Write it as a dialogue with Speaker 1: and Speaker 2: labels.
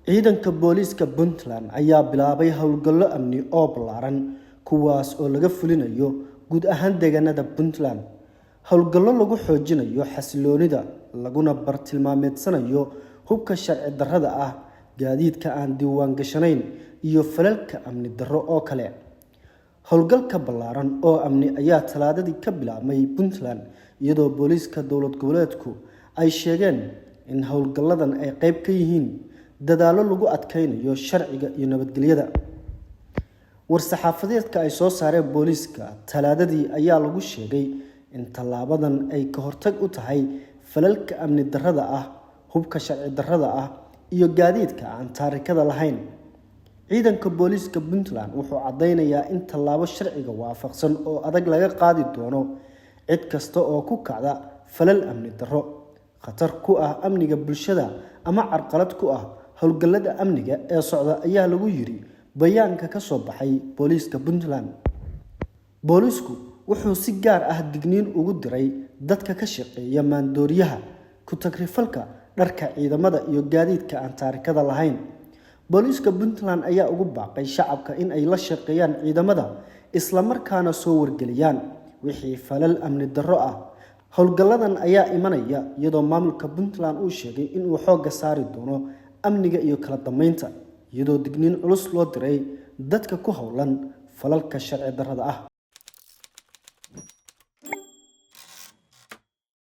Speaker 1: ciidanka booliiska Puntland ayaa bilaabay howlgallo amni oo ballaaran kuwaas oo laga fulinayo guud ahaan deegaanada Puntland. Howlgallo lagu xoojinayo xasiloonida laguna bartilmaameedsanayo hubka sharci darrada ah, gaadiidka aan diiwaan gashanayn iyo falalka amni darro oo kale. Howlgalka ballaaran oo amni ayaa talaadadii ka bilaabmay Puntland iyadoo booliiska dowlad goboleedku ay sheegeen in howlgalladan ay qayb ka yihiin dadaallo lagu adkeynayo sharciga iyo nabadgelyada. War-saxaafadeedka ay soo saareen booliiska talaadadii ayaa lagu sheegay in tallaabadan ay ka hortag u tahay falalka amni darrada ah, hubka sharci darrada ah iyo gaadiidka aan taarikada lahayn. Ciidanka booliiska Puntland wuxuu cadeynayaa in tallaabo sharciga waafaqsan oo adag laga qaadi doono cid kasta oo ku kacda falal amni darro, khatar ku ah amniga bulshada ama carqalad ku ah howlgallada amniga ee socda ayaa lagu yiri bayaanka ka soo baxay booliiska Puntland. Booliisku wuxuu si gaar ah digniin ugu diray dadka ka shaqeeya maandooriyaha, ku tagrifalka dharka ciidamada iyo gaadiidka aan taarikada lahayn. Booliiska Puntland ayaa ugu baaqay shacabka in ay la shaqeeyaan ciidamada isla markaana soo wargeliyaan wixii falal amni darro ah. Howlgalladan ayaa imanaya iyadoo maamulka Puntland uu sheegay in uu xoogga saari doono amniga iyo kala dambeynta, iyadoo digniin culus loo diray dadka ku howlan falalka sharci darrada ah.